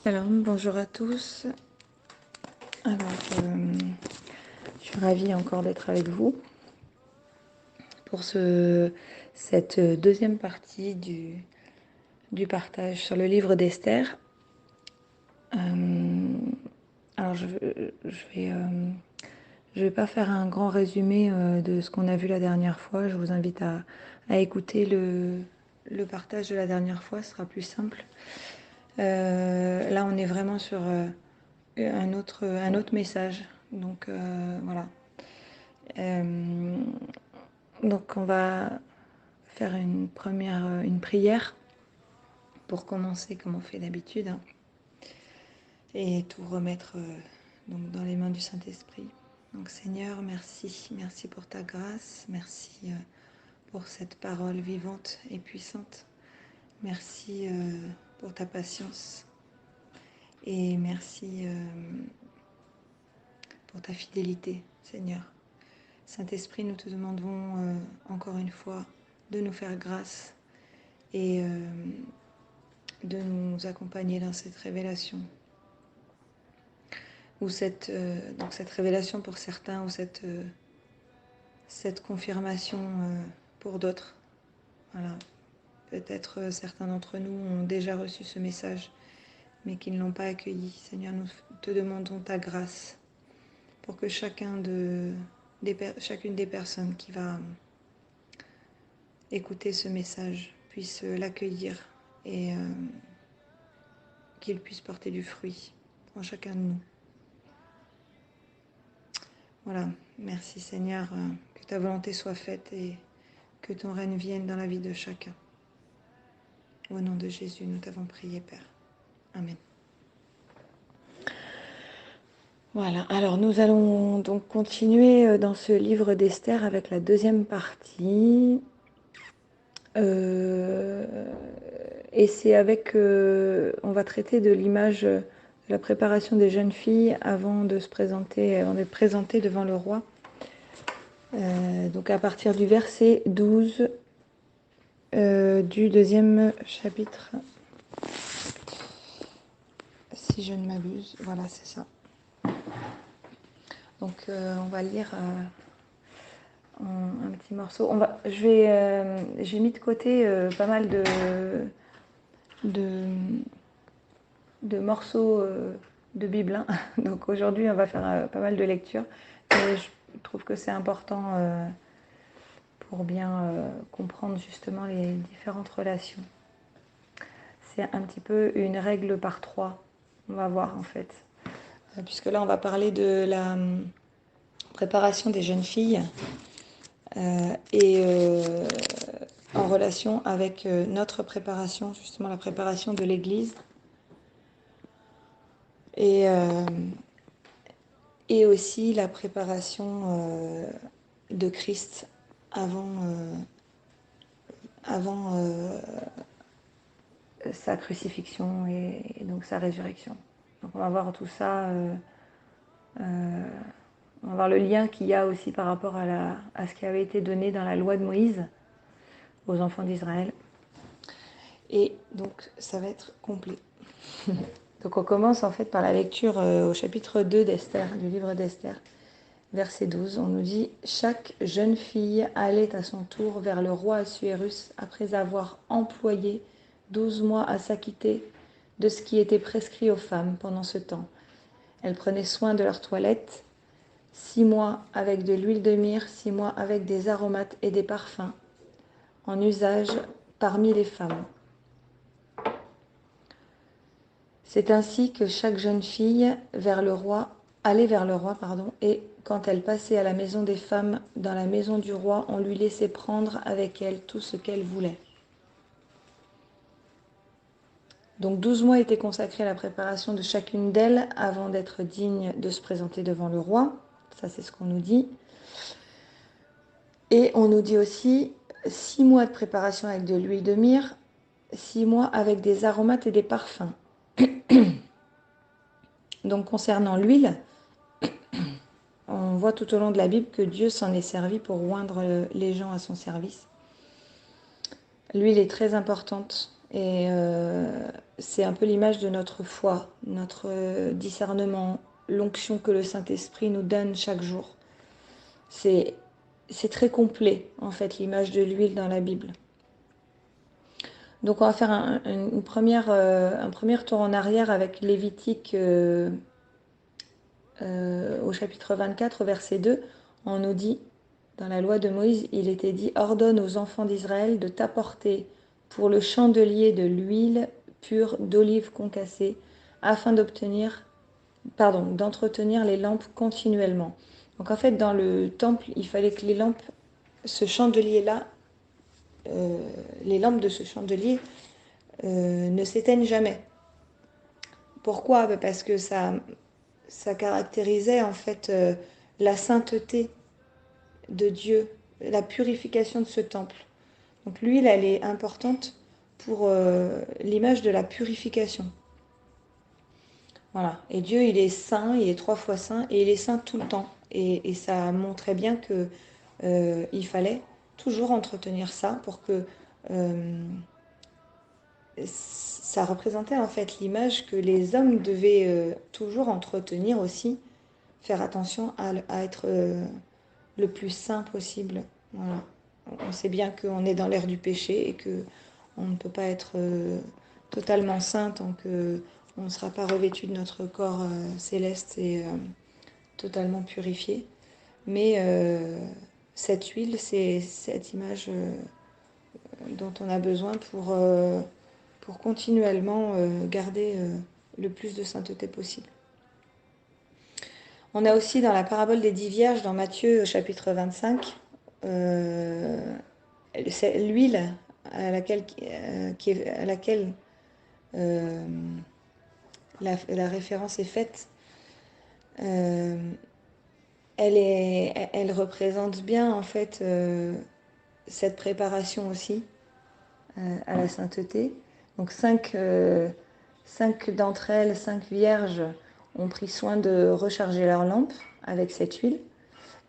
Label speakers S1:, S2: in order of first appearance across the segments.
S1: Alors, bonjour à tous. Alors, je suis ravie encore d'être avec vous pour cette deuxième partie du partage sur le livre d'Esther. Alors, je vais pas faire un grand résumé de ce qu'on a vu la dernière fois. Je vous invite à écouter le partage de la dernière fois, ce sera plus simple. Là, on est vraiment sur un autre message. Donc, voilà. Donc, on va faire une prière pour commencer comme on fait d'habitude, hein, et tout remettre donc dans les mains du Saint-Esprit. Donc, Seigneur, merci pour ta grâce, merci pour cette parole vivante et puissante. Merci pour ta patience et merci pour ta fidélité, Seigneur. Saint-Esprit, nous te demandons encore une fois de nous faire grâce et de nous accompagner dans cette révélation. Ou cette révélation pour certains, ou cette confirmation pour d'autres. Voilà. Peut-être certains d'entre nous ont déjà reçu ce message, mais qui ne l'ont pas accueilli. Seigneur, nous te demandons ta grâce pour que chacune des personnes qui va écouter ce message puisse l'accueillir et qu'il puisse porter du fruit en chacun de nous. Voilà, merci Seigneur, que ta volonté soit faite et que ton règne vienne dans la vie de chacun. Au nom de Jésus, nous t'avons prié, Père. Amen. Voilà, alors nous allons donc continuer dans ce livre d'Esther avec la deuxième partie. Et c'est avec... on va traiter de l'image de la préparation des jeunes filles avant d'être présentées devant le roi. Donc à partir du verset 12 du deuxième chapitre, si je ne m'abuse. Voilà, c'est ça. Donc on va lire un petit morceau. J'ai mis de côté pas mal de morceaux de Bible, hein. Donc aujourd'hui, on va faire pas mal de lectures. Et je trouve que c'est important pour bien comprendre justement les différentes relations. C'est un petit peu une règle par 3, on va voir en fait. Puisque là, on va parler de la préparation des jeunes filles et en relation avec notre préparation, justement la préparation de l'Église. Et aussi la préparation de Christ avant sa crucifixion et donc sa résurrection. Donc on va voir tout ça, on va voir le lien qu'il y a aussi par rapport à ce qui avait été donné dans la loi de Moïse aux enfants d'Israël. Et donc ça va être complet. Donc on commence en fait par la lecture au chapitre 2 d'Esther, du livre d'Esther. Verset 12, on nous dit « Chaque jeune fille allait à son tour vers le roi Assuérus après avoir employé 12 mois à s'acquitter de ce qui était prescrit aux femmes pendant ce temps. Elles prenaient soin de leur toilette, 6 mois avec de l'huile de myrrhe, 6 mois avec des aromates et des parfums, en usage parmi les femmes. C'est ainsi que chaque jeune fille allait vers le roi, et quand elle passait à la maison des femmes, dans la maison du roi, on lui laissait prendre avec elle tout ce qu'elle voulait. » Donc 12 mois étaient consacrés à la préparation de chacune d'elles avant d'être digne de se présenter devant le roi. Ça, c'est ce qu'on nous dit. Et on nous dit aussi 6 mois de préparation avec de l'huile de myrrhe, 6 mois avec des aromates et des parfums. Donc concernant l'huile, on voit tout au long de la Bible que Dieu s'en est servi pour oindre les gens à son service. L'huile est très importante et c'est un peu l'image de notre foi, notre discernement, l'onction que le Saint-Esprit nous donne chaque jour. C'est très complet, en fait, l'image de l'huile dans la Bible. Donc on va faire un premier tour en arrière avec Lévitique au chapitre 24, verset 2. On nous dit, dans la loi de Moïse, il était dit « Ordonne aux enfants d'Israël de t'apporter pour le chandelier de l'huile pure d'olive concassée, afin d'entretenir les lampes continuellement. » Donc en fait, dans le temple, il fallait que les lampes, ce chandelier-là, les lampes de ce chandelier ne s'éteignent jamais. Pourquoi ? Parce que ça caractérisait en fait la sainteté de Dieu, la purification de ce temple. Donc l'huile, elle est importante pour l'image de la purification. Voilà. Et Dieu, il est saint, il est 3 fois saint, et il est saint tout le temps. Et ça montrait bien que il fallait toujours entretenir ça pour que ça représentait en fait l'image que les hommes devaient toujours entretenir aussi, faire attention à être le plus saint possible. Voilà. On sait bien qu'on est dans l'ère du péché et qu'on ne peut pas être totalement saint tant qu'on ne sera pas revêtu de notre corps céleste et totalement purifié. Mais cette huile, c'est cette image dont on a besoin pour continuellement garder le plus de sainteté possible. On a aussi dans la parabole des 10 vierges, dans Matthieu chapitre 25, l'huile à laquelle la référence est faite, elle représente bien en fait cette préparation aussi à la sainteté. Donc 5 d'entre elles, 5 vierges, ont pris soin de recharger leurs lampes avec cette huile,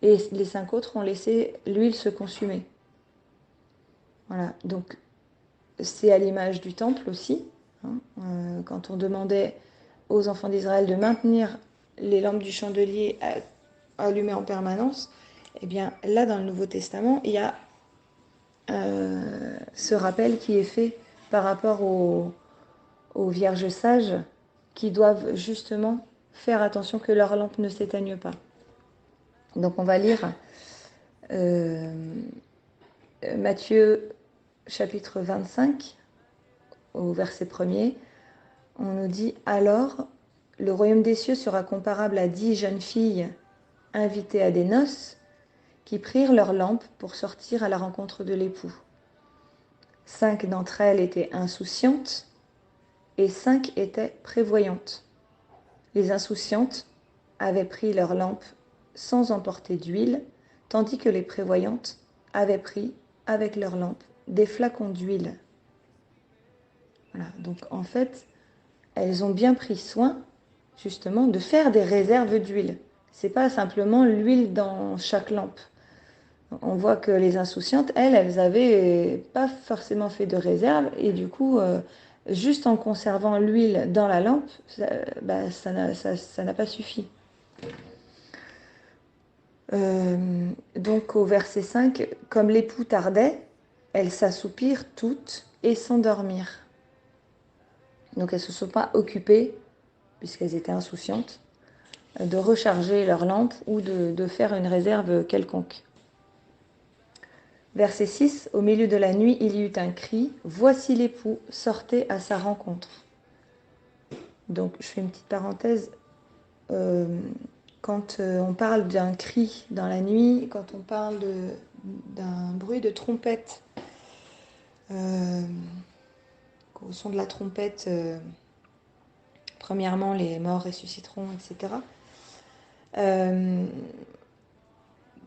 S1: et les 5 autres ont laissé l'huile se consumer. Voilà, donc c'est à l'image du temple aussi. Quand on demandait aux enfants d'Israël de maintenir les lampes du chandelier allumées en permanence, eh bien là dans le Nouveau Testament, il y a ce rappel qui est fait par rapport aux vierges sages qui doivent justement faire attention que leurs lampes ne s'éteignent pas. Donc on va lire Matthieu chapitre 25 au verset 1er. On nous dit « Alors, le royaume des cieux sera comparable à 10 jeunes filles invitées à des noces qui prirent leurs lampes pour sortir à la rencontre de l'époux. 5 d'entre elles étaient insouciantes et 5 étaient prévoyantes. Les insouciantes avaient pris leurs lampes sans emporter d'huile, tandis que les prévoyantes avaient pris avec leurs lampes des flacons d'huile. » Voilà, donc en fait, elles ont bien pris soin justement de faire des réserves d'huile. C'est pas simplement l'huile dans chaque lampe. On voit que les insouciantes, elles avaient pas forcément fait de réserve, et du coup, juste en conservant l'huile dans la lampe, ça n'a pas suffi. Donc au verset 5, « Comme l'époux tardait, elles s'assoupirent toutes et s'endormirent. » Donc elles ne se sont pas occupées, puisqu'elles étaient insouciantes, de recharger leur lampe ou de faire une réserve quelconque. Verset 6, « Au milieu de la nuit, il y eut un cri, « Voici l'époux, sortez à sa rencontre. » Donc je fais une petite parenthèse. Quand on parle d'un cri dans la nuit, quand on parle d'un bruit de trompette, au son de la trompette, premièrement les morts ressusciteront, etc.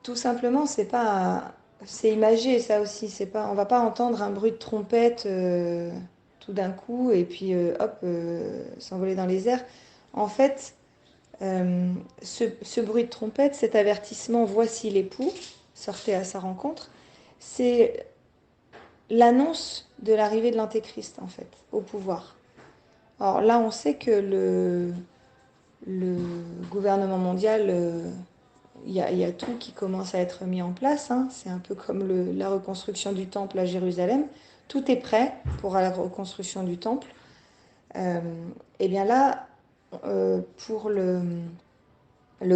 S1: Tout simplement, c'est imagé ça aussi. On va pas entendre un bruit de trompette tout d'un coup et puis s'envoler dans les airs. En fait, ce bruit de trompette, cet avertissement « Voici l'époux, sortez à sa rencontre », c'est l'annonce de l'arrivée de l'Antéchrist, en fait, au pouvoir. Alors là, on sait que le gouvernement mondial, y a tout qui commence à être mis en place, hein. C'est un peu comme la reconstruction du temple à Jérusalem. Tout est prêt pour la reconstruction du temple. Et bien là, pour le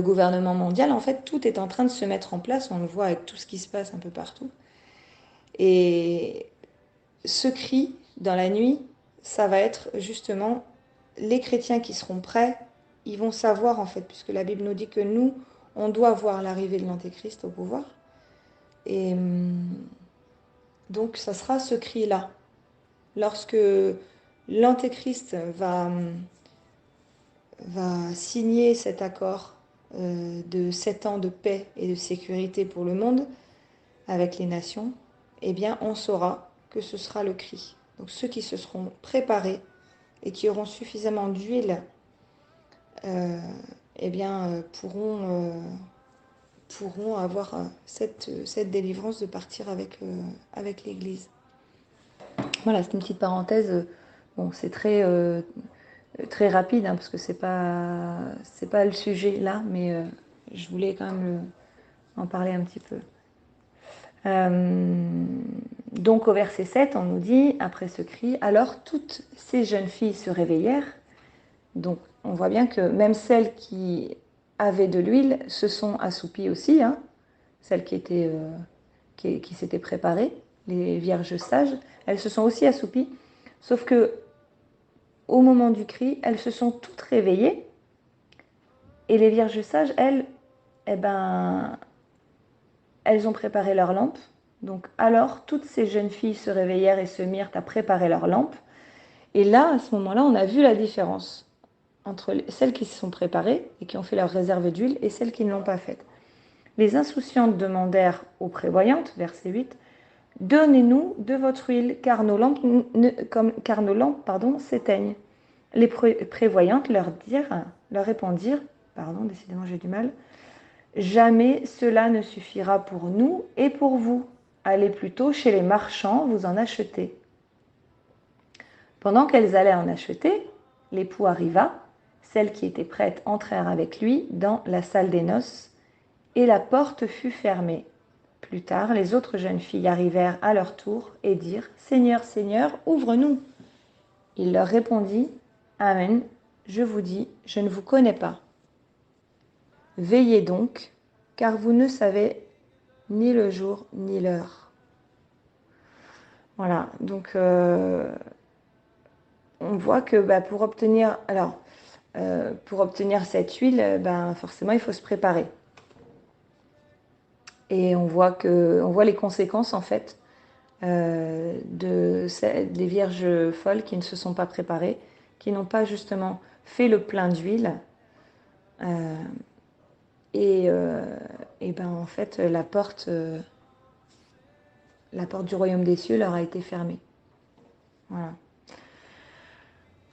S1: gouvernement mondial, en fait, tout est en train de se mettre en place. On le voit avec tout ce qui se passe un peu partout. Et ce cri dans la nuit, ça va être justement les chrétiens qui seront prêts. Ils vont savoir, en fait, puisque la Bible nous dit que nous, on doit voir l'arrivée de l'Antéchrist au pouvoir. Et donc, ça sera ce cri-là. Lorsque l'Antéchrist va signer cet accord de 7 ans de paix et de sécurité pour le monde avec les nations, eh bien, on saura que ce sera le cri. Donc, ceux qui se seront préparés et qui auront suffisamment d'huile, eh bien, pourront avoir cette délivrance de partir avec l'Église. Voilà, c'est une petite parenthèse. Bon, c'est très rapide, hein, parce que c'est pas le sujet là, mais je voulais quand même en parler un petit peu. Donc au verset 7, on nous dit, après ce cri, alors toutes ces jeunes filles se réveillèrent. Donc on voit bien que même celles qui avaient de l'huile se sont assoupies aussi, hein, celles qui s'étaient préparées, les vierges sages, elles se sont aussi assoupies, sauf que au moment du cri, elles se sont toutes réveillées, et les vierges sages, elles, eh ben, elles ont préparé leurs lampes. Donc alors, toutes ces jeunes filles se réveillèrent et se mirent à préparer leurs lampes. Et là, à ce moment-là, on a vu la différence entre celles qui se sont préparées et qui ont fait leur réserve d'huile et celles qui ne l'ont pas faite. Les insouciantes demandèrent aux prévoyantes, verset 8, « Donnez-nous de votre huile, car nos lampes s'éteignent. » Les prévoyantes leur répondirent, décidément j'ai du mal, « Jamais cela ne suffira pour nous et pour vous. Allez plutôt chez les marchands vous en acheter. » Pendant qu'elles allaient en acheter, l'époux arriva, celles qui étaient prêtes entrèrent avec lui dans la salle des noces, et la porte fut fermée. Plus tard, les autres jeunes filles arrivèrent à leur tour et dirent « Seigneur, Seigneur, ouvre-nous !» Il leur répondit « Amen, je vous dis, je ne vous connais pas. Veillez donc, car vous ne savez ni le jour ni l'heure. » Voilà, donc on voit que pour obtenir cette huile, forcément il faut se préparer. Et on voit les conséquences en fait des vierges folles qui ne se sont pas préparées, qui n'ont pas justement fait le plein d'huile. En fait, la porte du royaume des cieux leur a été fermée. Voilà.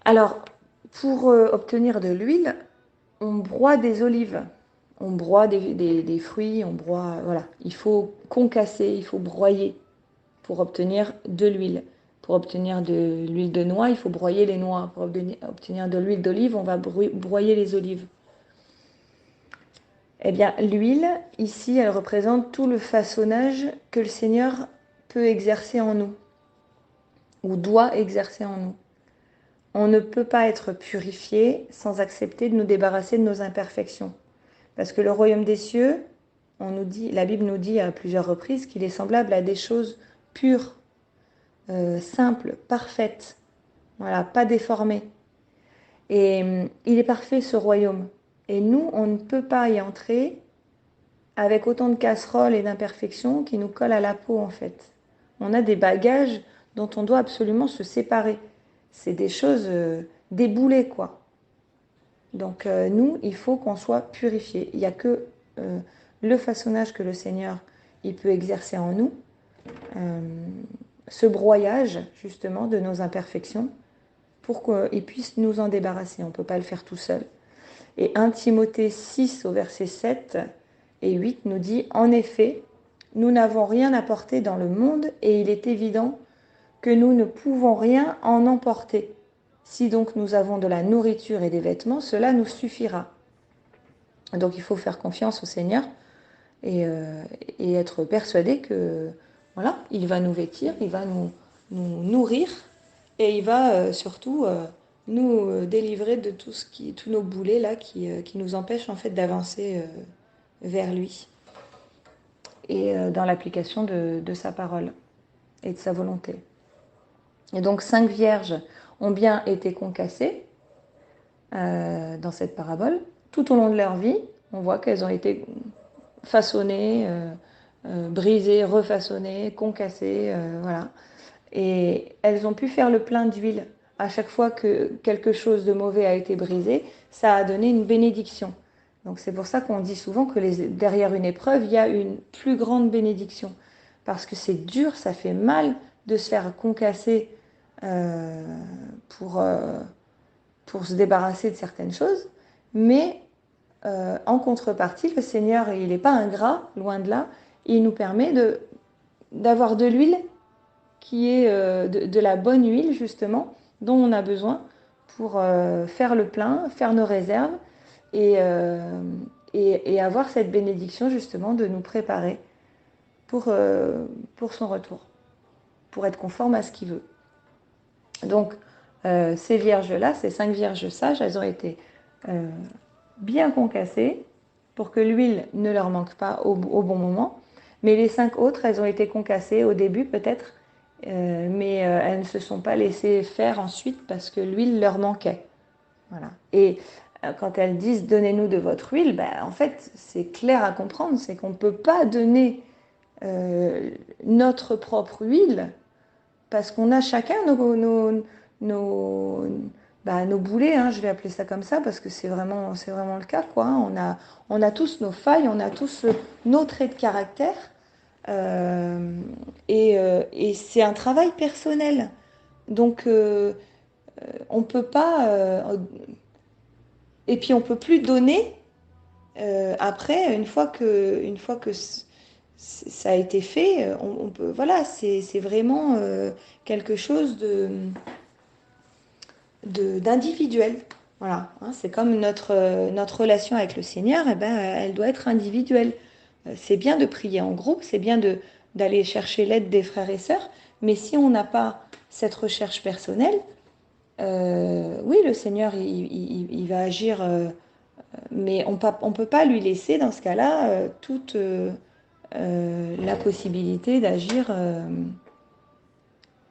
S1: Alors, pour obtenir de l'huile, on broie des olives, on broie des fruits, voilà. Il faut concasser, il faut broyer pour obtenir de l'huile. Pour obtenir de l'huile de noix, il faut broyer les noix. Pour obtenir de l'huile d'olive, on va broyer les olives. Eh bien, l'huile, ici, elle représente tout le façonnage que le Seigneur peut exercer en nous, ou doit exercer en nous. On ne peut pas être purifié sans accepter de nous débarrasser de nos imperfections. Parce que le royaume des cieux, la Bible nous dit à plusieurs reprises qu'il est semblable à des choses pures, simples, parfaites, voilà, pas déformées. Et il est parfait ce royaume. Et nous, on ne peut pas y entrer avec autant de casseroles et d'imperfections qui nous collent à la peau en fait. On a des bagages dont on doit absolument se séparer. C'est des choses déboulées quoi. Donc nous, il faut qu'on soit purifiés. Il n'y a que le façonnage que le Seigneur il peut exercer en nous, ce broyage justement de nos imperfections pour qu'il puisse nous en débarrasser. On ne peut pas le faire tout seul. Et 1 Timothée 6 au verset 7 et 8 nous dit « En effet, nous n'avons rien apporté dans le monde et il est évident que nous ne pouvons rien en emporter. Si donc nous avons de la nourriture et des vêtements, cela nous suffira. Donc il faut faire confiance au Seigneur et être persuadé que voilà, il va nous vêtir, il va nous nourrir et il va surtout nous délivrer de tous nos boulets là qui nous empêchent en fait d'avancer vers lui et dans l'application de sa parole et de sa volonté. Et donc 5 vierges ont bien été concassées dans cette parabole. Tout au long de leur vie, on voit qu'elles ont été façonnées, brisées, refaçonnées, concassées, voilà. Et elles ont pu faire le plein d'huile. À chaque fois que quelque chose de mauvais a été brisé, ça a donné une bénédiction. Donc c'est pour ça qu'on dit souvent que derrière une épreuve, il y a une plus grande bénédiction. Parce que c'est dur, ça fait mal de se faire concasser euh, pour, euh, pour se débarrasser de certaines choses. Mais en contrepartie, le Seigneur, il n'est pas ingrat, loin de là. Il nous permet d'avoir de l'huile qui est de la bonne huile, justement, dont on a besoin pour faire le plein, faire nos réserves et avoir cette bénédiction, justement, de nous préparer pour son retour, pour être conforme à ce qu'il veut. Donc, ces vierges-là, ces 5 vierges sages, elles ont été bien concassées pour que l'huile ne leur manque pas au bon moment. Mais les 5 autres, elles ont été concassées au début peut-être, mais elles ne se sont pas laissées faire ensuite parce que l'huile leur manquait. Voilà. Et quand elles disent « donnez-nous de votre huile », ben, en fait, c'est clair à comprendre, c'est qu'on ne peut pas donner notre propre huile parce qu'on a chacun nos boulets, hein, je vais appeler ça comme ça, parce que c'est vraiment le cas, quoi. On a tous nos failles, on a tous nos traits de caractère, et c'est un travail personnel. Donc, on peut pas... et puis, on peut plus donner après, une fois que ça a été fait, on peut... Voilà, c'est vraiment quelque chose d'individuel. Voilà, hein, c'est comme notre relation avec le Seigneur, eh ben, elle doit être individuelle. C'est bien de prier en groupe, c'est bien d'aller chercher l'aide des frères et sœurs, mais si on n'a pas cette recherche personnelle, oui, le Seigneur, il va agir, mais on ne peut pas lui laisser, dans ce cas-là, toute la possibilité d'agir.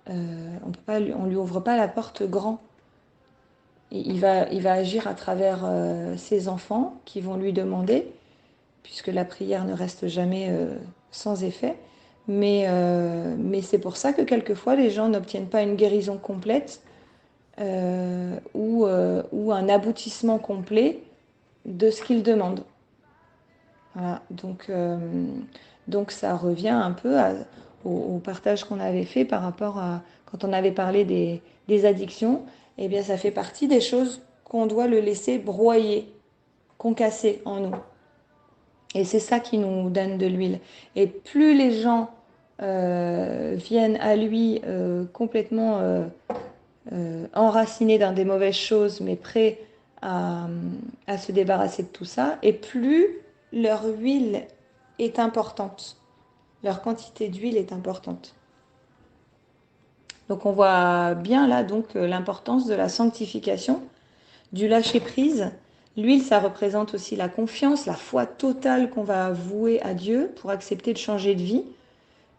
S1: On lui ouvre pas la porte grand. Il va agir à travers ses enfants qui vont lui demander, puisque la prière ne reste jamais sans effet. Mais c'est pour ça que quelquefois les gens n'obtiennent pas une guérison complète ou un aboutissement complet de ce qu'ils demandent. Voilà, donc ça revient un peu au partage qu'on avait fait par rapport à quand on avait parlé des addictions. Eh bien, ça fait partie des choses qu'on doit le laisser broyer, concasser en nous. Et c'est ça qui nous donne de l'huile. Et plus les gens viennent à lui complètement enracinés dans des mauvaises choses, mais prêts à se débarrasser de tout ça, et plus leur huile est importante. Leur quantité d'huile est importante. Donc on voit bien là donc l'importance de la sanctification, du lâcher-prise. L'huile, ça représente aussi la confiance, la foi totale qu'on va vouer à Dieu pour accepter de changer de vie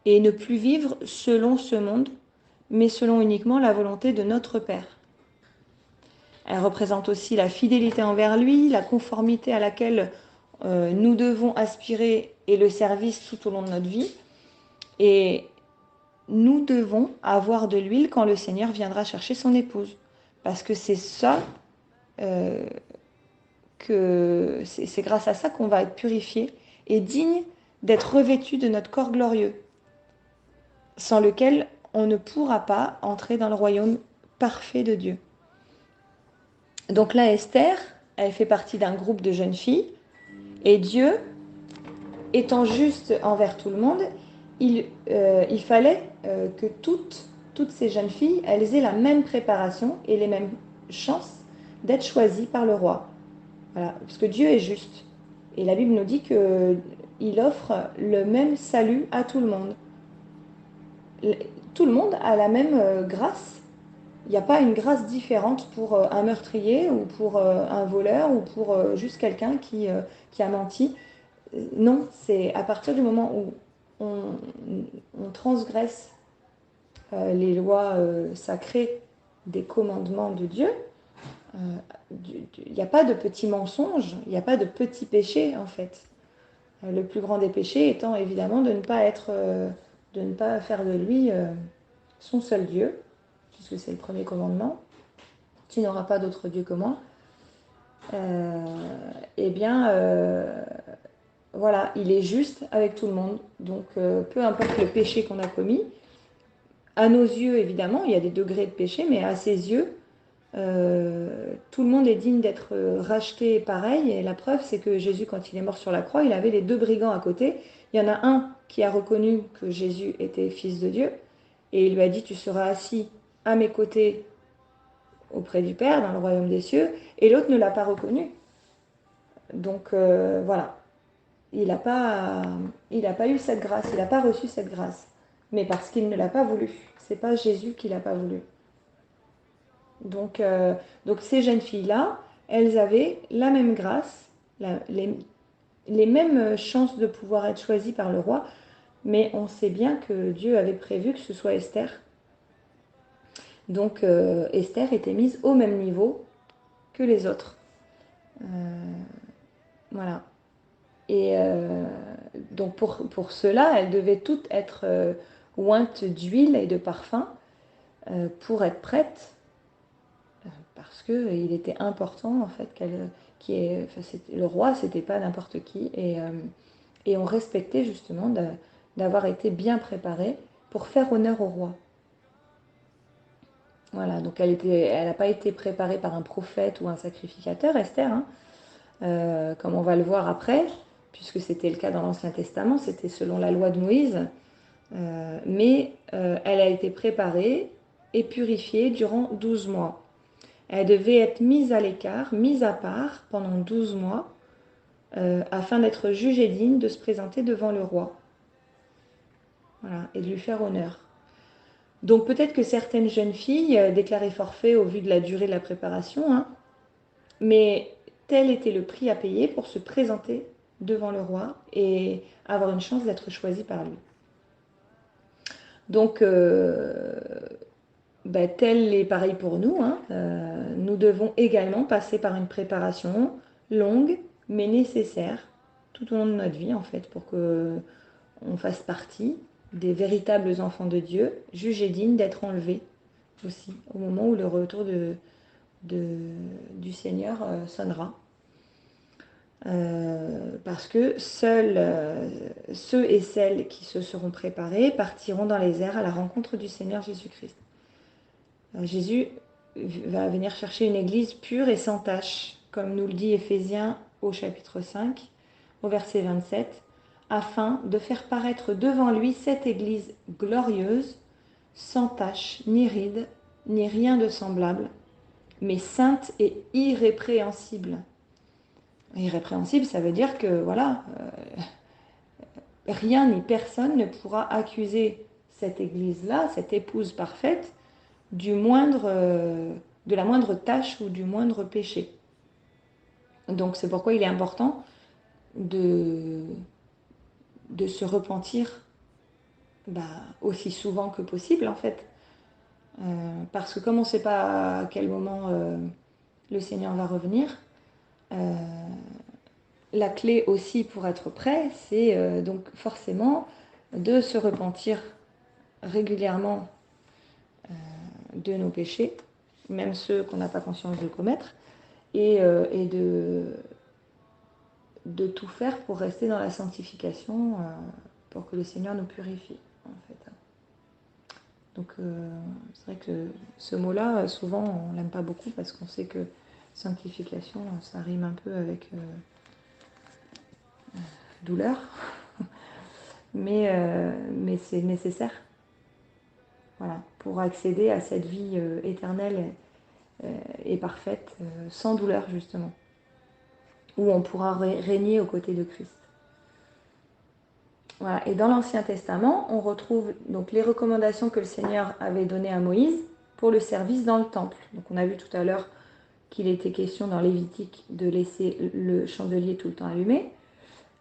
S1: et ne plus vivre selon ce monde, mais selon uniquement la volonté de notre Père. Elle représente aussi la fidélité envers lui, la conformité à laquelle nous devons aspirer et le service tout au long de notre vie. Et nous devons avoir de l'huile quand le Seigneur viendra chercher son épouse. Parce que c'est ça, c'est grâce à ça qu'on va être purifié et digne d'être revêtu de notre corps glorieux, sans lequel on ne pourra pas entrer dans le royaume parfait de Dieu. Donc là, Esther, elle fait partie d'un groupe de jeunes filles, et Dieu, étant juste envers tout le monde, il fallait que toutes ces jeunes filles, elles aient la même préparation et les mêmes chance d'être choisi par le roi. Voilà, parce que Dieu est juste. Et la Bible nous dit qu'il offre le même salut à tout le monde. Tout le monde a la même grâce. Il n'y a pas une grâce différente pour un meurtrier ou pour un voleur ou pour juste quelqu'un qui a menti. Non, c'est à partir du moment où on, on transgresse les lois sacrées des commandements de Dieu, il n'y a pas de petits mensonges, il n'y a pas de petits péchés en fait. Le plus grand des péchés étant évidemment de ne pas faire de lui son seul Dieu, puisque c'est le premier commandement. Tu n'auras pas d'autre Dieu que moi. Eh bien, voilà, il est juste avec tout le monde. Donc, peu importe le péché qu'on a commis, à nos yeux, évidemment, il y a des degrés de péché, mais à ses yeux, tout le monde est digne d'être racheté pareil. Et la preuve, c'est que Jésus, quand il est mort sur la croix, il avait les deux brigands à côté. Il y en a un qui a reconnu que Jésus était fils de Dieu, et il lui a dit, tu seras assis à mes côtés auprès du Père, dans le royaume des cieux, et l'autre ne l'a pas reconnu. Donc voilà, il n'a pas eu cette grâce, il n'a pas reçu cette grâce, mais parce qu'il ne l'a pas voulu. C'est pas Jésus qui l'a pas voulu. Donc, donc ces jeunes filles-là, elles avaient la même grâce, les mêmes chances de pouvoir être choisies par le roi, mais on sait bien que Dieu avait prévu que ce soit Esther. Donc Esther était mise au même niveau que les autres. Euh, voilà. Et donc pour cela, elles devaient toutes être ointes d'huile et de parfum pour être prêtes, parce qu'il était important en fait le roi, c'était pas n'importe qui, et on respectait justement d'avoir été bien préparée pour faire honneur au roi. Voilà, donc elle n'a pas été préparée par un prophète ou un sacrificateur, Esther, hein, comme on va le voir après, puisque c'était le cas dans l'Ancien Testament, c'était selon la loi de Moïse, mais elle a été préparée et purifiée durant 12 mois. Elle devait être mise à l'écart, mise à part pendant 12 mois, afin d'être jugée digne de se présenter devant le roi. Voilà, et de lui faire honneur. Donc peut-être que certaines jeunes filles déclaraient forfait au vu de la durée de la préparation, hein, mais tel était le prix à payer pour se présenter devant le roi et avoir une chance d'être choisie par lui. Donc, tel est pareil pour nous, hein, nous devons également passer par une préparation longue mais nécessaire tout au long de notre vie en fait pour qu'on fasse partie des véritables enfants de Dieu, jugés dignes d'être enlevés aussi au moment où le retour du Seigneur sonnera. Parce que seuls ceux et celles qui se seront préparés partiront dans les airs à la rencontre du Seigneur Jésus-Christ. Jésus va venir chercher une église pure et sans tache, comme nous le dit Éphésiens au chapitre 5, au verset 27, afin de faire paraître devant lui cette église glorieuse, sans tache, ni ride, ni rien de semblable, mais sainte et irrépréhensible. Irrépréhensible, ça veut dire que voilà, rien ni personne ne pourra accuser cette église-là, cette épouse parfaite, de la moindre tâche ou du moindre péché. Donc c'est pourquoi il est important de se repentir aussi souvent que possible en fait. Parce que comme on ne sait pas à quel moment le Seigneur va revenir, la clé aussi pour être prêt, c'est donc forcément de se repentir régulièrement de nos péchés, même ceux qu'on n'a pas conscience de commettre, et de tout faire pour rester dans la sanctification, pour que le Seigneur nous purifie, en fait. Donc, c'est vrai que ce mot-là, souvent, on ne l'aime pas beaucoup parce qu'on sait que sanctification, ça rime un peu avec douleur, mais c'est nécessaire. Voilà, pour accéder à cette vie éternelle et parfaite, sans douleur justement, où on pourra régner aux côtés de Christ. Voilà. Et dans l'Ancien Testament, on retrouve donc les recommandations que le Seigneur avait données à Moïse pour le service dans le temple. Donc on a vu tout à l'heure qu'il était question dans Lévitique de laisser le chandelier tout le temps allumé.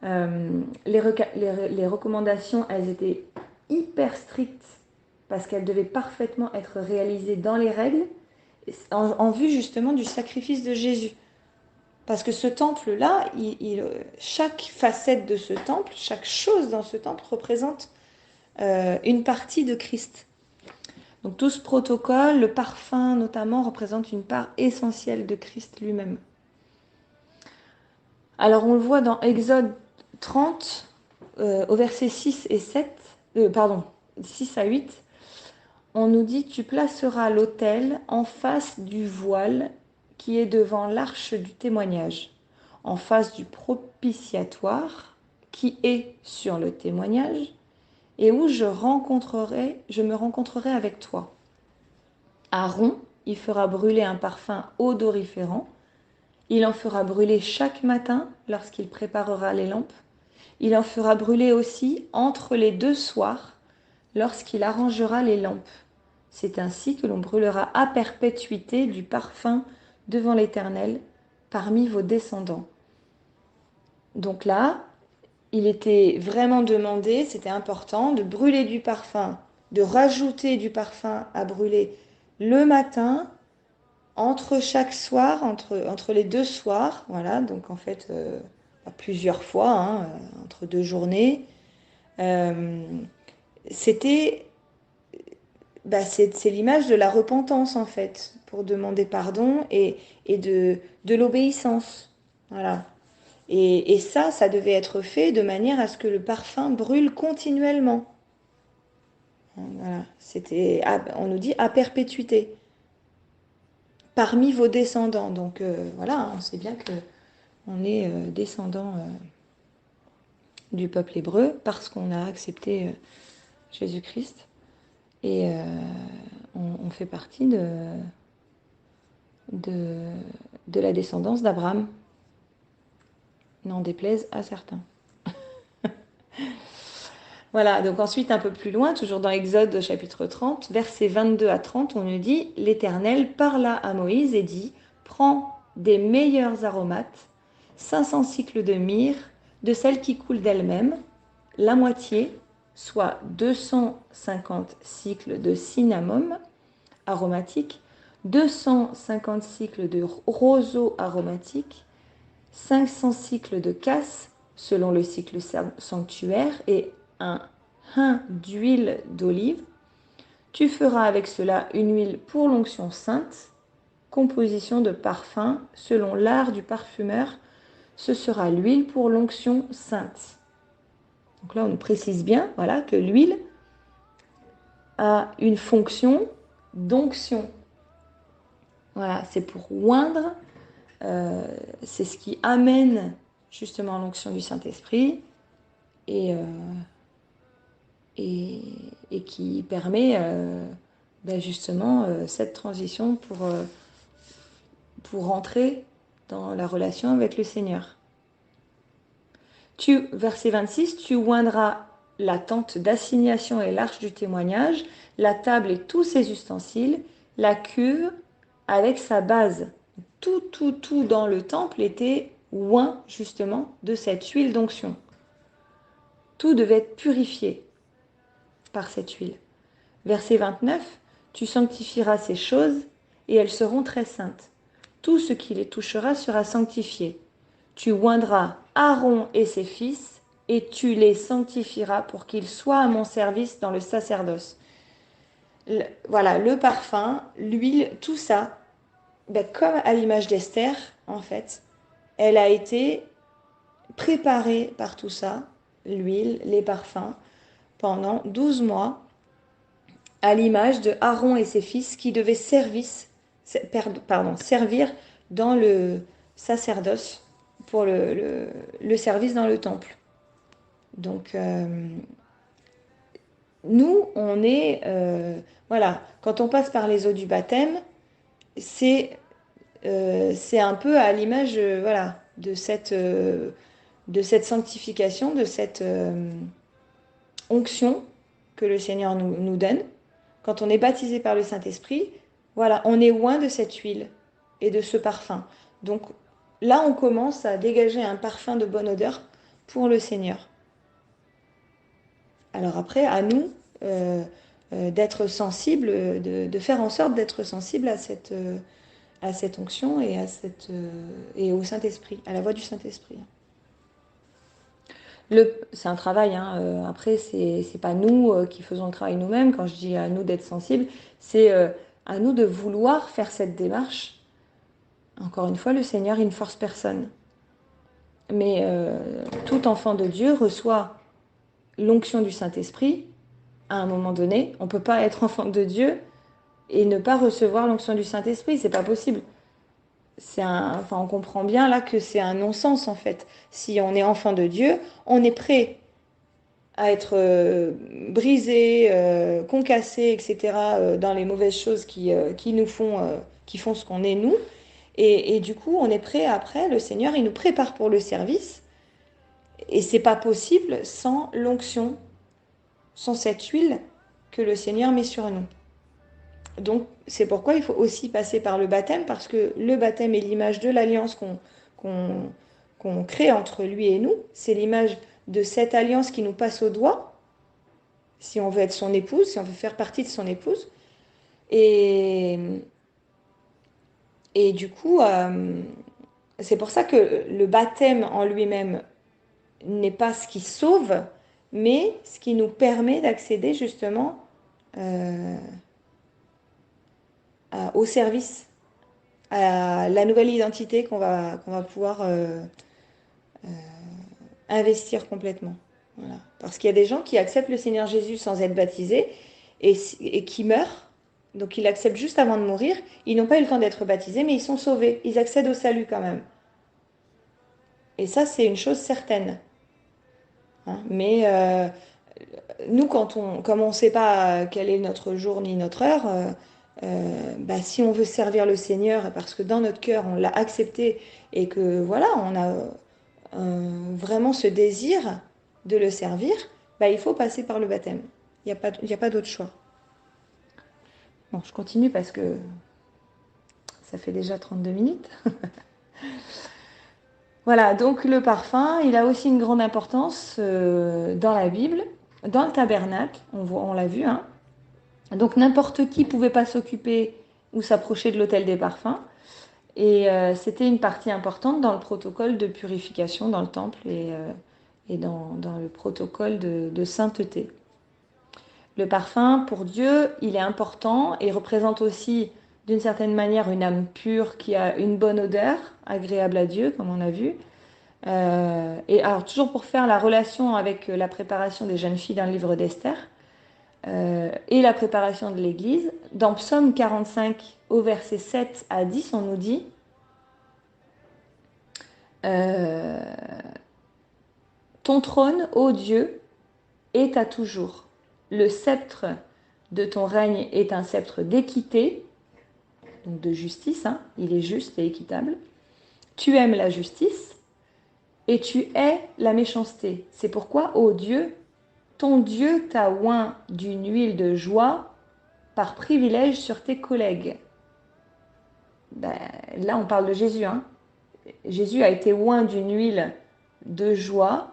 S1: Les recommandations, elles étaient hyper strictes parce qu'elles devaient parfaitement être réalisées dans les règles en vue justement du sacrifice de Jésus. Parce que ce temple-là, chaque facette de ce temple, chaque chose dans ce temple représente une partie de Christ. Donc tout ce protocole, le parfum notamment, représente une part essentielle de Christ lui-même. Alors on le voit dans Exode 30, au verset 6 et 7, 6 à 8, on nous dit « Tu placeras l'autel en face du voile qui est devant l'arche du témoignage, en face du propitiatoire qui est sur le témoignage, et où je me rencontrerai avec toi. Aaron, il fera brûler un parfum odoriférant. Il en fera brûler chaque matin lorsqu'il préparera les lampes. Il en fera brûler aussi entre les 2 soirs lorsqu'il arrangera les lampes. C'est ainsi que l'on brûlera à perpétuité du parfum devant l'Éternel parmi vos descendants. » Donc là, il était vraiment demandé, c'était important, de brûler du parfum, de rajouter du parfum à brûler le matin, entre chaque soir, entre les 2 soirs, voilà, donc en fait, plusieurs fois, hein, entre 2 journées. C'est l'image de la repentance, en fait, pour demander pardon et de l'obéissance. Voilà. Et ça devait être fait de manière à ce que le parfum brûle continuellement. Voilà. On nous dit à perpétuité. Parmi vos descendants. Donc voilà, on sait bien qu'on est descendant du peuple hébreu parce qu'on a accepté Jésus-Christ. Et on fait partie de la descendance d'Abraham. N'en déplaise à certains. Voilà, donc ensuite un peu plus loin, toujours dans Exode chapitre 30, versets 22 à 30, on nous dit « L'Éternel parla à Moïse et dit « Prends des meilleurs aromates, 500 cycles de myrrhe, de celles qui coulent d'elles-mêmes, la moitié, soit 250 cycles de cinnamome aromatique, 250 cycles de roseau aromatique, 500 cycles de casses selon le cycle sanctuaire et un hin d'huile d'olive. Tu feras avec cela une huile pour l'onction sainte, composition de parfum selon l'art du parfumeur. Ce sera l'huile pour l'onction sainte. » Donc là, on nous précise bien, voilà, que l'huile a une fonction d'onction. Voilà, c'est pour oindre, c'est ce qui amène justement l'onction du Saint-Esprit et qui permet justement cette transition pour rentrer dans la relation avec le Seigneur. Verset 26, tu oindras la tente d'assignation et l'arche du témoignage, la table et tous ses ustensiles, la cuve avec sa base. Tout dans le temple était oint justement de cette huile d'onction. Tout devait être purifié par cette huile. Verset 29, tu sanctifieras ces choses et elles seront très saintes. Tout ce qui les touchera sera sanctifié. Tu oindras Aaron et ses fils et tu les sanctifieras pour qu'ils soient à mon service dans le sacerdoce. Voilà, le parfum, l'huile, tout ça, comme à l'image d'Esther, en fait, elle a été préparée par tout ça, l'huile, les parfums, pendant 12 mois, à l'image de Aaron et ses fils qui devaient servir dans le sacerdoce pour le service dans le temple. Donc, nous, on est... voilà, quand on passe par les eaux du baptême, c'est un peu à l'image voilà, de cette sanctification, de cette onction que le Seigneur nous donne. Quand on est baptisé par le Saint-Esprit, voilà, on est loin de cette huile et de ce parfum. Donc là, on commence à dégager un parfum de bonne odeur pour le Seigneur. Alors après, à nous d'être sensibles, de faire en sorte d'être sensibles à cette onction et, et au Saint-Esprit, à la voix du Saint-Esprit. C'est un travail, hein. Après, c'est pas nous qui faisons le travail nous-mêmes. Quand je dis à nous d'être sensibles, c'est à nous de vouloir faire cette démarche. Encore une fois, le Seigneur, il ne force personne. Mais tout enfant de Dieu reçoit l'onction du Saint-Esprit à un moment donné. On ne peut pas être enfant de Dieu et ne pas recevoir l'onction du Saint-Esprit. C'est pas possible. Enfin, on comprend bien là que c'est un non-sens en fait. Si on est enfant de Dieu, on est prêt à être brisé, concassé, etc., dans les mauvaises choses qui font ce qu'on est nous. Et du coup, on est prêt après, le Seigneur, il nous prépare pour le service. Et c'est pas possible sans l'onction, sans cette huile que le Seigneur met sur nous. Donc, c'est pourquoi il faut aussi passer par le baptême, parce que le baptême est l'image de l'alliance qu'on crée entre lui et nous. C'est l'image de cette alliance qui nous passe au doigt, si on veut être son épouse, si on veut faire partie de son épouse. Et du coup, c'est pour ça que le baptême en lui-même n'est pas ce qui sauve, mais ce qui nous permet d'accéder justement au service, à la nouvelle identité qu'on va pouvoir investir complètement. Voilà. Parce qu'il y a des gens qui acceptent le Seigneur Jésus sans être baptisés et qui meurent. Donc ils l'acceptent juste avant de mourir. Ils n'ont pas eu le temps d'être baptisés, mais ils sont sauvés. Ils accèdent au salut quand même. Et ça, c'est une chose certaine. Hein. Mais nous, comme on ne sait pas quel est notre jour ni notre heure, bah, si on veut servir le Seigneur, parce que dans notre cœur, on l'a accepté et que voilà, on a vraiment ce désir de le servir, bah, il faut passer par le baptême. Il n'y a pas d'autre choix. Bon, je continue parce que ça fait déjà 32 minutes. Voilà, donc le parfum, il a aussi une grande importance dans la Bible, dans le tabernacle, on l'a vu, hein. Donc n'importe qui ne pouvait pas s'occuper ou s'approcher de l'autel des parfums. Et c'était une partie importante dans le protocole de purification dans le temple et dans le protocole de sainteté. Le parfum, pour Dieu, il est important et représente aussi d'une certaine manière une âme pure qui a une bonne odeur, agréable à Dieu, comme on a vu. Et alors, toujours pour faire la relation avec la préparation des jeunes filles dans le livre d'Esther et la préparation de l'Église, dans Psaume 45, au verset 7 à 10, on nous dit ton trône, ô Dieu, est à toujours. Le sceptre de ton règne est un sceptre d'équité, donc de justice, hein, il est juste et équitable. Tu aimes la justice et tu hais la méchanceté. C'est pourquoi, ô Dieu, ton Dieu t'a oint d'une huile de joie par privilège sur tes collègues. Ben, là, on parle de Jésus. Hein. Jésus a été oint d'une huile de joie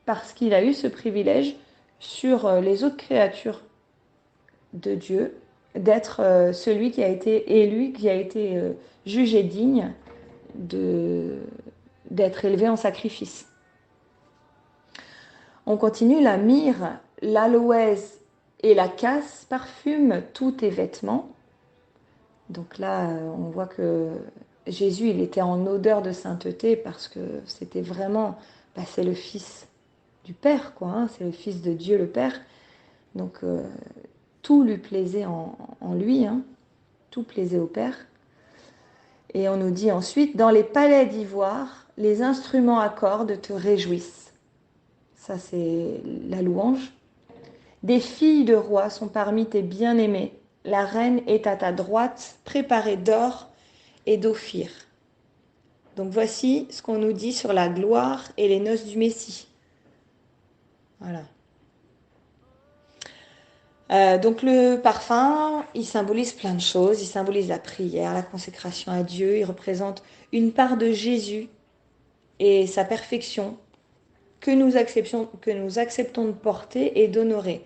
S1: parce qu'il a eu ce privilège sur les autres créatures de Dieu, d'être celui qui a été élu, qui a été jugé digne d'être élevé en sacrifice. On continue, la myrrhe, l'aloès et la casse parfument tous tes vêtements. Donc là, on voit que Jésus, il était en odeur de sainteté parce que c'était vraiment, c'est le Fils du Père, quoi. Hein, c'est le Fils de Dieu le Père. Donc tout lui plaisait en lui, hein, tout plaisait au Père. Et on nous dit ensuite, dans les palais d'ivoire, les instruments à cordes te réjouissent. Ça, c'est la louange. Des filles de roi sont parmi tes bien-aimés. la reine est à ta droite, préparée d'or et d'ophir. Donc voici ce qu'on nous dit sur la gloire et les noces du Messie. Voilà. Donc le parfum, il symbolise plein de choses. Il symbolise la prière, la consécration à Dieu. Il représente une part de Jésus et sa perfection que nous acceptons de porter et d'honorer.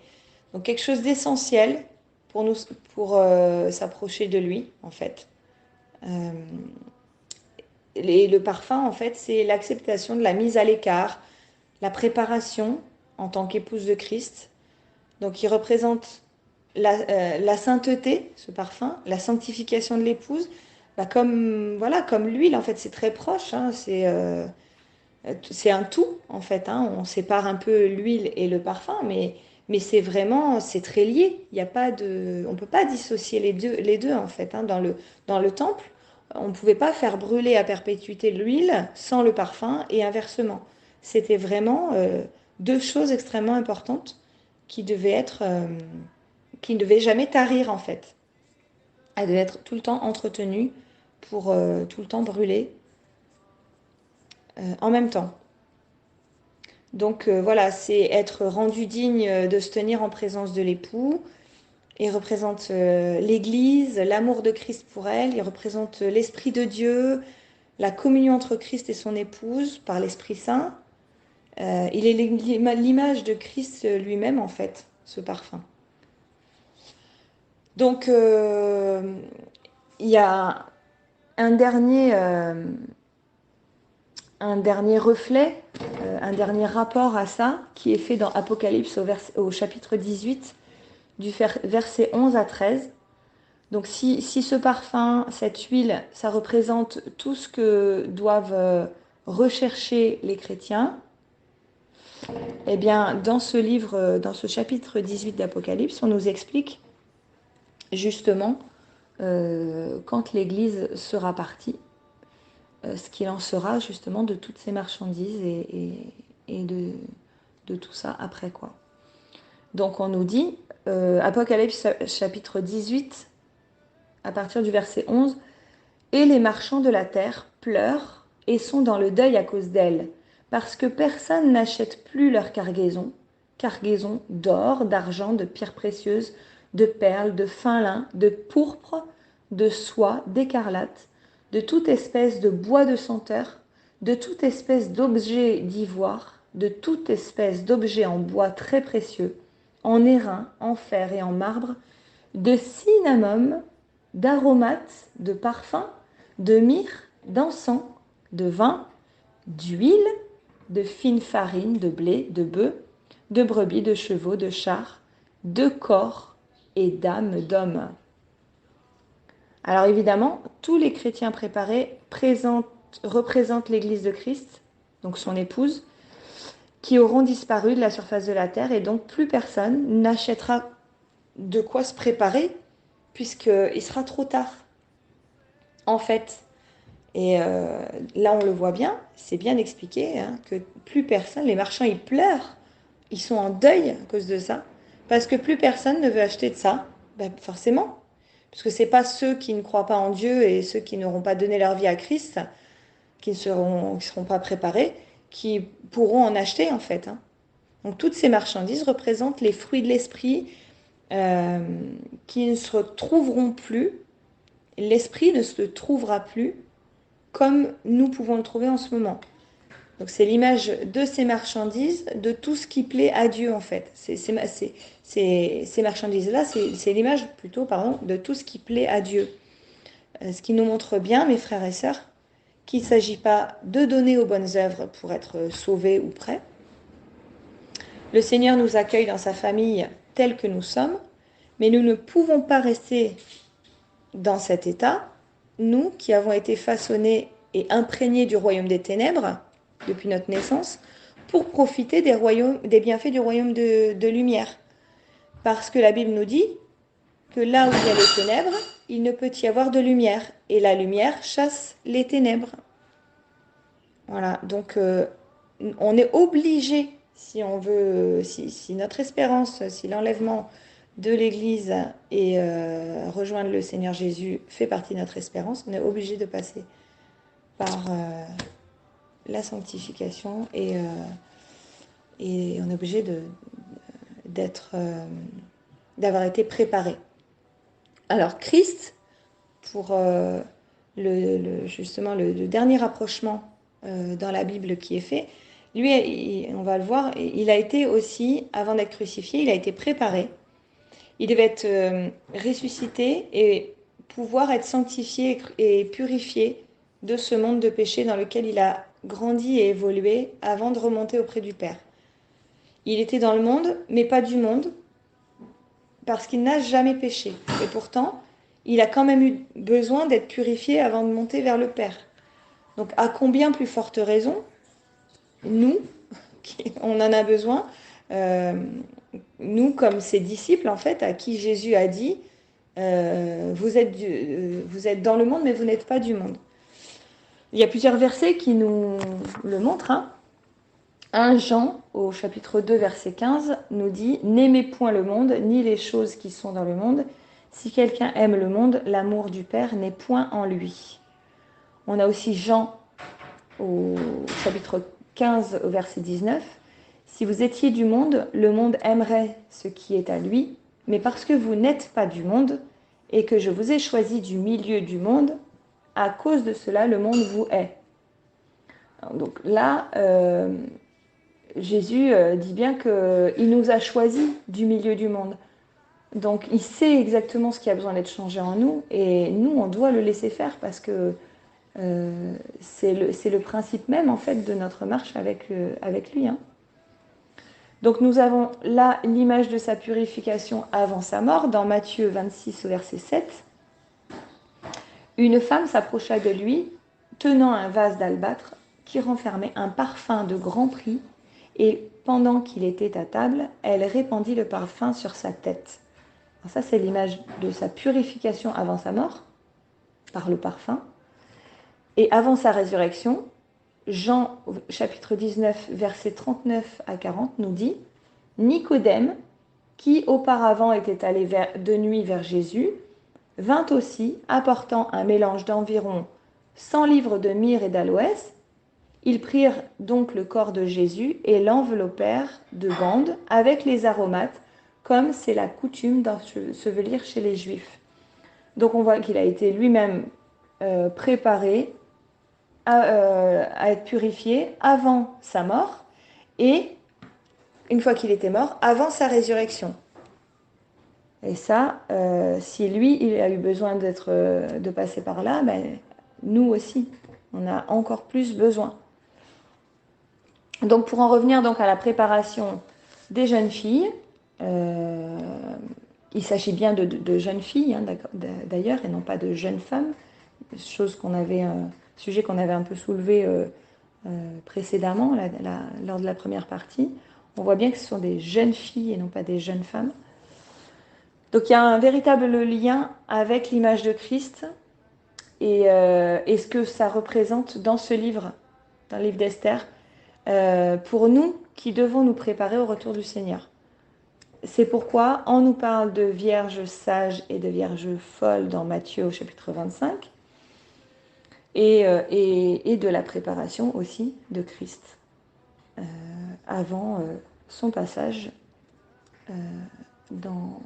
S1: Donc quelque chose d'essentiel pour nous, pour s'approcher de lui, en fait. Euh, le parfum, en fait, c'est l'acceptation de la mise à l'écart, la préparation en tant qu'épouse de Christ. Donc il représente la sainteté, ce parfum, la sanctification de l'épouse, bah comme l'huile, en fait, c'est très proche, hein, c'est un tout, en fait, hein. On sépare un peu l'huile et le parfum, mais c'est vraiment, c'est très lié. Il y a pas de, on ne peut pas dissocier les deux, en fait, hein. Dans le temple, on ne pouvait pas faire brûler à perpétuité l'huile sans le parfum et inversement. C'était vraiment deux choses extrêmement importantes qui devaient être, qui ne devaient jamais tarir, en fait. Elles devaient être tout le temps entretenues pour tout le temps brûler en même temps. Donc voilà, c'est être rendu digne de se tenir en présence de l'époux. Il représente l'Église, l'amour de Christ pour elle. Il représente l'Esprit de Dieu, la communion entre Christ et son épouse par l'Esprit Saint. Il est l'image de Christ lui-même, en fait, ce parfum. Donc il y a un dernier, un dernier reflet, un dernier rapport à ça qui est fait dans Apocalypse au chapitre 18 du verset 11 à 13. Donc si ce parfum, cette huile, ça représente tout ce que doivent rechercher les chrétiens, eh bien dans ce livre, dans ce chapitre 18 d'Apocalypse, on nous explique justement quand l'Église sera partie, ce qu'il en sera justement de toutes ces marchandises et de tout ça après quoi. Donc on nous dit, Apocalypse chapitre 18, à partir du verset 11, « Et les marchands de la terre pleurent et sont dans le deuil à cause d'elle, parce que personne n'achète plus leur cargaison d'or, d'argent, de pierres précieuses, de perles, de fin lin, de pourpre, de soie, d'écarlate, de toute espèce de bois de senteur, de toute espèce d'objet d'ivoire, de toute espèce d'objet en bois très précieux, en airain, en fer et en marbre, de cinnamome, d'aromates, de parfums, de myrrhe, d'encens, de vin, d'huile, de fine farine, de blé, de bœuf, de brebis, de chevaux, de chars, de corps et d'âmes d'hommes. » Alors évidemment, tous les chrétiens préparés représentent l'Église de Christ, donc son épouse, qui auront disparu de la surface de la terre et donc plus personne n'achètera de quoi se préparer puisqu'il sera trop tard. En fait, et là on le voit bien, c'est bien expliqué, hein, que plus personne, les marchands ils pleurent, ils sont en deuil à cause de ça, parce que plus personne ne veut acheter de ça, ben forcément, parce que c'est pas ceux qui ne croient pas en Dieu et ceux qui n'auront pas donné leur vie à Christ, qui ne seront pas préparés, qui pourront en acheter en fait, hein. Donc toutes ces marchandises représentent les fruits de l'esprit qui ne se retrouveront plus, l'esprit ne se trouvera plus comme nous pouvons le trouver en ce moment. Donc c'est l'image de ces marchandises, de tout ce qui plaît à Dieu en fait. Ces marchandises-là, c'est l'image plutôt, pardon, de tout ce qui plaît à Dieu. Ce qui nous montre bien, mes frères et sœurs, qu'il ne s'agit pas de donner aux bonnes œuvres pour être sauvés ou prêts. Le Seigneur nous accueille dans sa famille tels que nous sommes, mais nous ne pouvons pas rester dans cet état, nous qui avons été façonnés et imprégnés du royaume des ténèbres depuis notre naissance, pour profiter des bienfaits du royaume de lumière. Parce que la Bible nous dit que là où il y a les ténèbres, il ne peut y avoir de lumière. Et la lumière chasse les ténèbres. Voilà, donc on est obligé, si on veut, si notre espérance, si l'enlèvement de l'Église et rejoindre le Seigneur Jésus fait partie de notre espérance, on est obligé de passer par la sanctification et on est obligé d'avoir été préparé. Alors Christ, pour justement le dernier rapprochement dans la Bible qui est fait, lui, on va le voir, il a été aussi, avant d'être crucifié, il a été préparé. Il devait être ressuscité et pouvoir être sanctifié et purifié de ce monde de péché dans lequel il a grandi et évolué avant de remonter auprès du Père. Il était dans le monde, mais pas du monde, parce qu'il n'a jamais péché. Et pourtant, il a quand même eu besoin d'être purifié avant de monter vers le Père. Donc, à combien plus forte raison, nous, on en a besoin, nous, comme ses disciples, en fait, à qui Jésus a dit, vous êtes dans le monde, mais vous n'êtes pas du monde. Il y a plusieurs versets qui nous le montrent. 1 Jean, au chapitre 2, verset 15, nous dit « N'aimez point le monde, ni les choses qui sont dans le monde. Si quelqu'un aime le monde, l'amour du Père n'est point en lui. » On a aussi Jean, au chapitre 15, au verset 19. « Si vous étiez du monde, le monde aimerait ce qui est à lui, mais parce que vous n'êtes pas du monde, et que je vous ai choisi du milieu du monde, à cause de cela, le monde vous hait. » Donc là, Jésus dit bien qu'il nous a choisis du milieu du monde. Donc il sait exactement ce qui a besoin d'être changé en nous, et nous, on doit le laisser faire parce que c'est le principe même en fait de notre marche avec lui. Hein. Donc nous avons là l'image de sa purification avant sa mort, dans Matthieu 26 au verset 7. Une femme s'approcha de lui, tenant un vase d'albâtre qui renfermait un parfum de grand prix, et pendant qu'il était à table, elle répandit le parfum sur sa tête. Alors ça, c'est l'image de sa purification avant sa mort, par le parfum. Et avant sa résurrection, Jean, chapitre 19, versets 39 à 40, nous dit « Nicodème, qui auparavant était allé de nuit vers Jésus, vint aussi, apportant un mélange d'environ 100 livres de myrrhe et d'aloès. Ils prirent donc le corps de Jésus et l'enveloppèrent de bandes avec les aromates, comme c'est la coutume d'ensevelir chez les Juifs. » Donc on voit qu'il a été lui-même préparé à être purifié avant sa mort et, une fois qu'il était mort, avant sa résurrection. Et ça, si lui, il a eu besoin de passer par là, ben, nous aussi, on a encore plus besoin. Donc pour en revenir donc à la préparation des jeunes filles, il s'agit bien de jeunes filles hein, d'ailleurs et non pas de jeunes femmes, sujet qu'on avait un peu soulevé précédemment lors de la première partie. On voit bien que ce sont des jeunes filles et non pas des jeunes femmes. Donc il y a un véritable lien avec l'image de Christ et ce que ça représente dans ce livre, dans le livre d'Esther, pour nous qui devons nous préparer au retour du Seigneur. C'est pourquoi on nous parle de vierges sages et de vierges folles dans Matthieu au chapitre 25 et de la préparation aussi de Christ avant son passage dans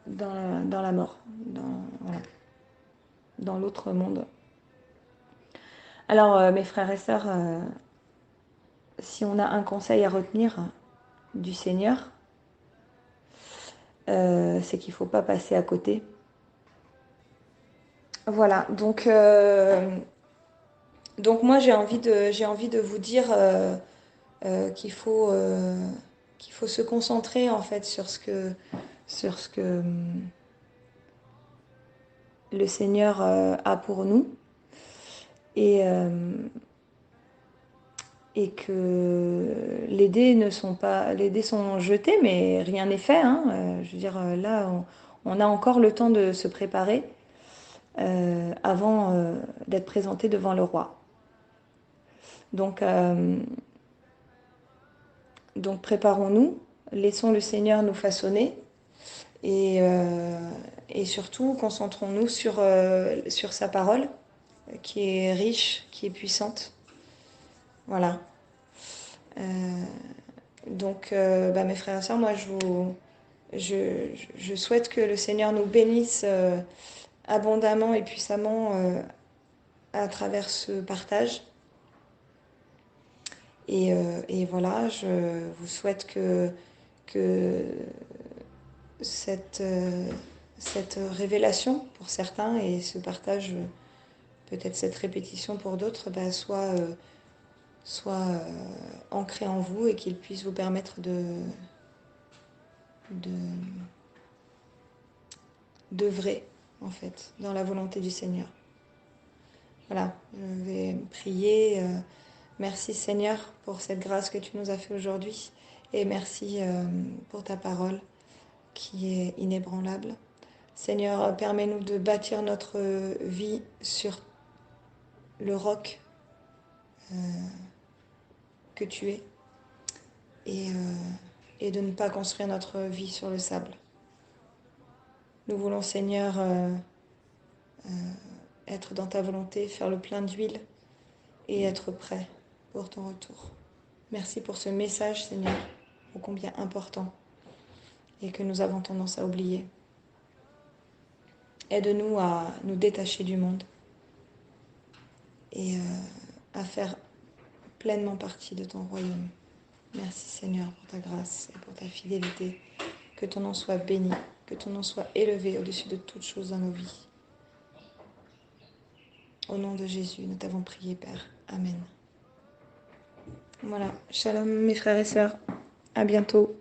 S1: la mort, dans l'autre monde. Alors mes frères et sœurs, si on a un conseil à retenir du Seigneur, c'est qu'il ne faut pas passer à côté. Voilà, donc moi j'ai envie de vous dire qu'il faut se concentrer en fait sur ce que le Seigneur a pour nous et que les dés sont jetés, mais rien n'est fait. Hein. Je veux dire, là, on a encore le temps de se préparer avant d'être présenté devant le roi. Donc préparons-nous, laissons le Seigneur nous façonner Et surtout, concentrons-nous sur sa parole, qui est riche, qui est puissante. Voilà. Donc, mes frères et sœurs, moi, je souhaite que le Seigneur nous bénisse abondamment et puissamment à travers ce partage. Et voilà, je vous souhaite que cette révélation pour certains et ce partage, peut-être cette répétition pour d'autres, soit ancré en vous et qu'il puisse vous permettre d'œuvrer en fait dans la volonté du Seigneur. Voilà, je vais prier. Merci Seigneur pour cette grâce que tu nous as fait aujourd'hui et merci pour ta parole qui est inébranlable. Seigneur, permets-nous de bâtir notre vie sur le roc que tu es et de ne pas construire notre vie sur le sable. Nous voulons Seigneur être dans ta volonté, faire le plein d'huile et être prêt pour ton retour. Merci pour ce message Seigneur, ô combien important et que nous avons tendance à oublier. Aide-nous à nous détacher du monde et à faire pleinement partie de ton royaume. Merci Seigneur pour ta grâce et pour ta fidélité. Que ton nom soit béni, que ton nom soit élevé au-dessus de toutes choses dans nos vies. Au nom de Jésus, nous t'avons prié, Père. Amen. Voilà, shalom mes frères et sœurs. À bientôt.